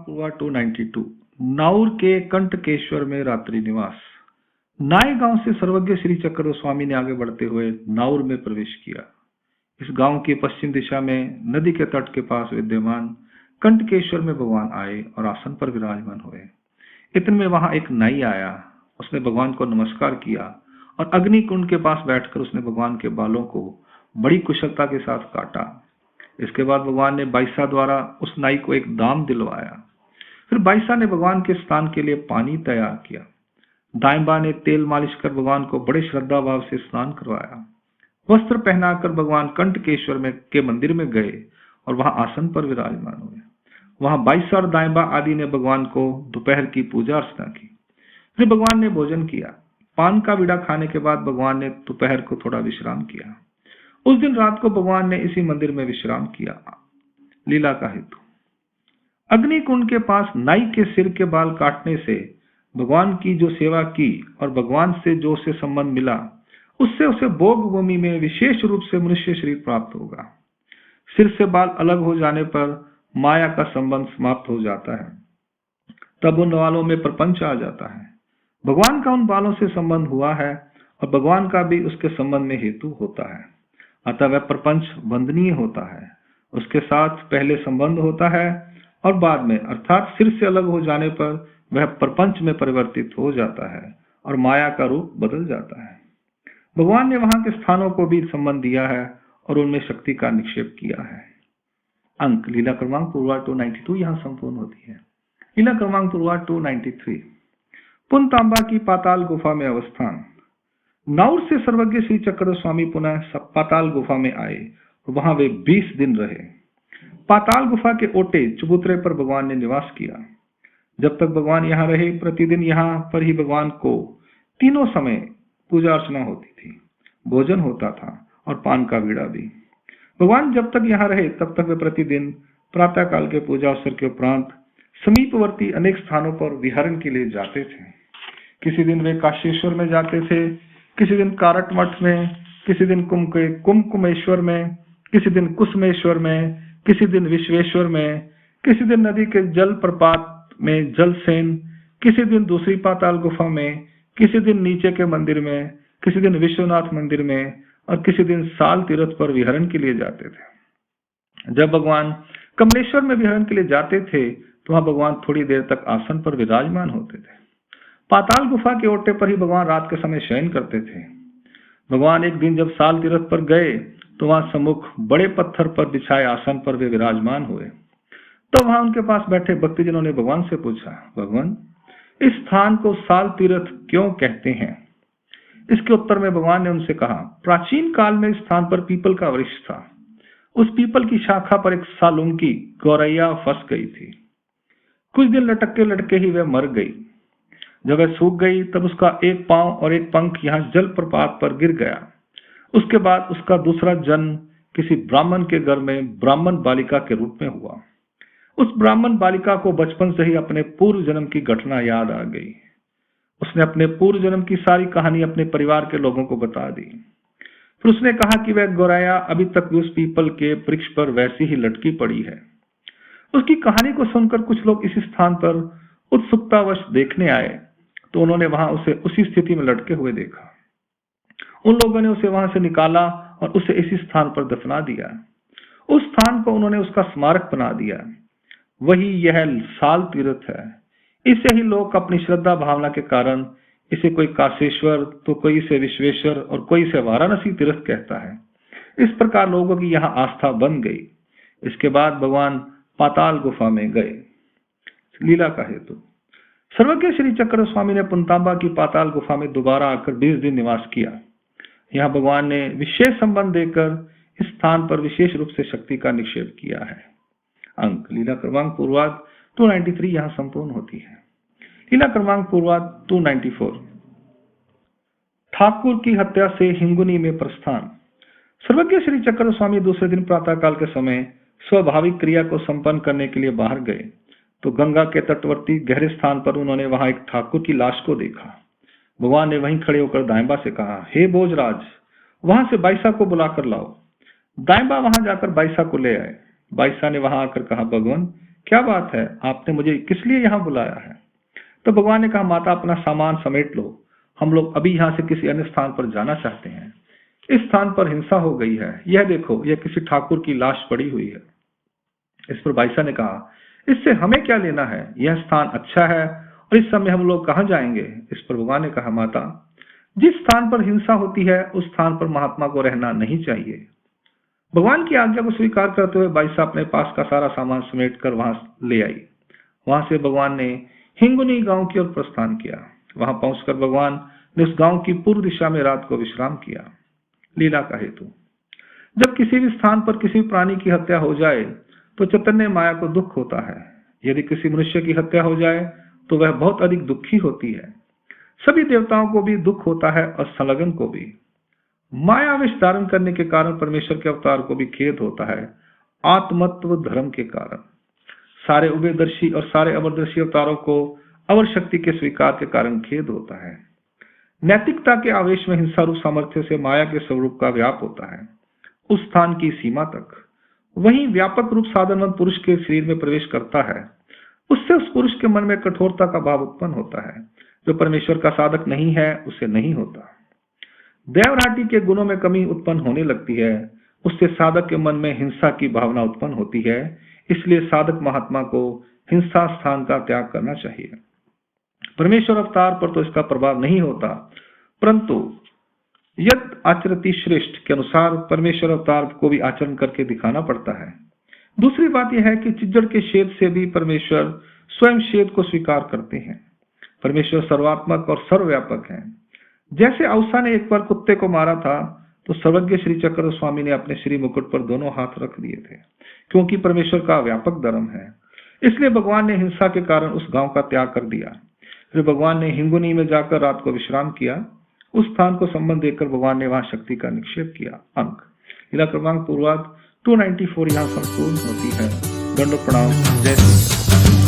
पूर्वा 292 नाउर के कंटकेश्वर में रात्रि निवास। नाई गांव से सर्वज्ञ श्री चक्र गोस्वामी ने आगे बढ़ते हुए नाउर में प्रवेश किया। इस गांव की पश्चिम दिशा में नदी के तट के पास विद्यमान कंटकेश्वर में भगवान आए और आसन पर विराजमान हुए। इतने में वहां एक नाई आया। उसने भगवान को नमस्कार किया और अग्नि कुंड के पास बैठकर उसने भगवान के बालों को बड़ी कुशलता के साथ काटा। इसके बाद भगवान ने बाईसा द्वारा उस नाई को एक दाम दिलवाया। फिर बाईसा ने भगवान के स्नान के लिए पानी तैयार किया। दाइंबा ने तेल मालिश कर भगवान को बड़े श्रद्धा भाव से स्नान करवाया। वस्त्र पहनाकर भगवान कंटकेश्वर में के मंदिर में गए और वहां आसन पर विराजमान हुए। वहां बाईसा और दाइंबा आदि ने भगवान को दोपहर की पूजा अर्चना की। फिर भगवान ने भोजन किया। पान का बीड़ा खाने के बाद भगवान ने दोपहर को थोड़ा विश्राम किया। उस दिन रात को भगवान ने इसी मंदिर में विश्राम किया। लीला का हेतु। अग्नि कुंड के पास नाई के सिर के बाल काटने से भगवान की जो सेवा की और भगवान से जो उसे संबंध मिला, उससे उसे भोग भूमि में विशेष रूप से मनुष्य शरीर प्राप्त होगा। सिर से बाल अलग हो जाने पर माया का संबंध समाप्त हो जाता है। तब उन बालों में प्रपंच आ जाता है। भगवान का उन बालों से संबंध हुआ है और भगवान का भी उसके संबंध में हेतु होता है। अतः वह प्रपंच वंदनीय होता है। उसके साथ पहले संबंध होता है और बाद में अर्थात सिर से अलग हो जाने पर वह प्रपंच में परिवर्तित हो जाता है और माया का रूप बदल जाता है। भगवान ने वहां के स्थानों को भी संबंध दिया है और उनमें शक्ति का निक्षेप किया है। अंक लीला क्रमांक पूर्वा 292 यहाँ संपूर्ण होती है। लीला क्रमांक पूर्वा 293 पुनतांबा की पाताल गुफा में अवस्थान। नाउर से सर्वज्ञ श्री चक्र स्वामी पुनः पाताल गुफा में आए। वहां वे 20 दिन रहे। पाताल गुफा के ओटे चबूतरे पर भगवान ने निवास किया। जब तक भगवान यहाँ रहे, प्रतिदिन यहाँ पर ही भगवान को तीनों समय पूजा अर्चना होती थी, भोजन होता था और पान का बीड़ा भी। भगवान जब तक यहाँ रहे तब तक वे प्रतिदिन प्रातः काल के पूजा अवसर के उपरांत समीपवर्ती अनेक स्थानों पर विहरण के लिए जाते थे। किसी दिन वे काशेश्वर में जाते थे, किसी दिन कारट मठ में, किसी दिन कुमकुमेश्वर में, किसी दिन कुसमेश्वर में, किसी दिन विश्वेश्वर में, किसी दिन नदी के जल प्रपात में जलसेन, किसी दिन दूसरी पाताल गुफा में, किसी दिन नीचे के मंदिर में, किसी दिन विश्वनाथ मंदिर में और किसी दिन साल तीर्थ पर विहरण के लिए जाते थे। जब भगवान कमलेश्वर में विहरण के लिए जाते थे तो वहां भगवान थोड़ी देर तक आसन पर विराजमान होते थे। पाताल गुफा के ओटे पर ही भगवान रात के समय शयन करते थे। भगवान एक दिन जब साल तीर्थ पर गए तो वहां सम्मुख बड़े पत्थर पर बिछाए आसन पर वे विराजमान हुए। तो वहां उनके पास बैठे भक्तजनों ने भगवान से पूछा, भगवान इस स्थान को साल तीर्थ क्यों कहते हैं? इसके उत्तर में भगवान ने उनसे कहा, प्राचीन काल में इस स्थान पर पीपल का वृक्ष था। उस पीपल की शाखा पर एक सालुंकी गौरैया फंस गई थी। कुछ दिन लटकते लटके ही वह मर गई। जब वह सूख गई तब उसका एक पांव और एक पंख यहाँ जल प्रपात पर गिर गया। उसके बाद उसका दूसरा जन्म किसी ब्राह्मण के घर में ब्राह्मण बालिका के रूप में हुआ। उस ब्राह्मण बालिका को बचपन से ही अपने पूर्व जन्म की घटना याद आ गई। उसने अपने पूर्व जन्म की सारी कहानी अपने परिवार के लोगों को बता दी। फिर उसने कहा कि वह गौरैया अभी तक भी उस पीपल के वृक्ष पर वैसी ही लटकी पड़ी है। उसकी कहानी को सुनकर कुछ लोग इस स्थान पर उत्सुकतावश देखने आए तो उन्होंने वहां उसे उसी स्थिति में लटके हुए देखा। उन लोगों ने उसे वहां से निकाला और उसे इसी स्थान पर दफना दिया। उस स्थान को उन्होंने उसका स्मारक बना दिया। वही यह साल तीर्थ है। इसे ही लोग अपनी श्रद्धा भावना के कारण इसे कोई काशेश्वर तो कोई इसे विश्वेश्वर और कोई इसे वाराणसी तीर्थ कहता है। इस प्रकार लोगों की यहाँ आस्था बन गई। इसके बाद भगवान पाताल गुफा में गए। लीला का हेतु। सर्वज्ञ श्री चक्र स्वामी ने पुनतांबा की पाताल गुफा में दोबारा आकर 20 दिन निवास किया। यहाँ भगवान ने विशेष संबंध देकर इस स्थान पर विशेष रूप से शक्ति का निक्षेप किया है। अंक लीला क्रमांक पूर्वाध 293 यहाँ संपूर्ण होती है। लीला क्रमांक पूर्वाध 294 ठाकुर की हत्या से हिंगुनी में प्रस्थान। सर्वज्ञ श्री चक्र स्वामी दूसरे दिन प्रातः काल के समय स्वाभाविक क्रिया को संपन्न करने के लिए बाहर गए तो गंगा के तटवर्ती गहरे स्थान पर उन्होंने वहां एक ठाकुर की लाश को देखा। भगवान ने वहीं खड़े होकर दाइंबा से कहा, हे भोजराज, वहां से बाईसा को बुलाकर लाओ। दाइंबा वहां जाकर बाईसा को ले आए। बाईसा ने वहां आकर कहा, भगवान क्या बात है, आपने मुझे किस लिए यहाँ बुलाया है? तो भगवान ने कहा, माता अपना सामान समेट लो, हम लोग अभी यहाँ से किसी अन्य स्थान पर जाना चाहते हैं। इस स्थान पर हिंसा हो गई है, यह देखो, यह किसी ठाकुर की लाश पड़ी हुई है। इस पर बाईसा ने कहा, इससे हमें क्या लेना है, यह स्थान अच्छा है और इस समय हम लोग कहाँ जाएंगे? इस पर भगवान ने कहा, माता जिस स्थान पर हिंसा होती है उस स्थान पर महात्मा को रहना नहीं चाहिए। भगवान की आज्ञा को स्वीकार करते हुए बाईसा अपने पास का सारा सामान समेट कर वहां ले आई। वहां से भगवान ने हिंगुनी गांव की ओर प्रस्थान किया। वहां पहुंचकर भगवान ने उस गांव की पूर्व दिशा में रात को विश्राम किया। लीला का हेतु, जब किसी भी स्थान पर किसी प्राणी की हत्या हो जाए तो चैतन्य माया को दुख होता है। यदि किसी मनुष्य की हत्या हो जाए तो वह बहुत अधिक दुखी होती है। सभी देवताओं को भी दुख होता है और संलग्न को भी। माया विष धारण करने के कारण परमेश्वर के अवतार को भी खेद होता है, आत्मत्व धर्म के कारण। सारे उभयदर्शी और सारे अवरदर्शी अवतारों को अवर शक्ति के स्वीकार के कारण खेद होता है। नैतिकता के आवेश में हिंसा रूप सामर्थ्य से माया के स्वरूप का व्याप होता है, उस स्थान की सीमा तक। वहीं व्यापक रूप साधनवंत पुरुष के शरीर में प्रवेश करता है, उससे उस पुरुष के मन में कठोरता का भाव उत्पन्न होता है। जो परमेश्वर का साधक नहीं है उसे नहीं होता। देवराटी के गुणों में कमी उत्पन्न होने लगती है, उससे साधक के मन में हिंसा की भावना उत्पन्न होती है। इसलिए साधक महात्मा को हिंसा स्थान का त्याग करना चाहिए। परमेश्वर अवतार पर तो इसका प्रभाव नहीं होता, परंतु यद आचरति श्रेष्ठ के अनुसार परमेश्वर अवतार को भी आचरण करके दिखाना पड़ता है। दूसरी बात यह है कि चिज्जड़ के शेद से भी परमेश्वर स्वयं शेद को स्वीकार करते हैं। परमेश्वर सर्वात्मक और सर्वव्यापक है। जैसे औसा ने एक बार कुत्ते को मारा था तो सर्वज्ञ श्री चक्र स्वामी ने अपने श्री मुकुट पर दोनों हाथ रख दिए थे, क्योंकि परमेश्वर का व्यापक धर्म है। इसलिए भगवान ने हिंसा के कारण उस गांव का त्याग कर दिया। फिर भगवान ने हिंगुनी में जाकर रात को विश्राम किया। उस स्थान को संबंध देकर भगवान ने वहां शक्ति का निक्षेप किया। अंक लीला क्रमांक पूर्वाध 294 यहाँ संपूर्ण होती है। दंड प्रणाम। जय श्री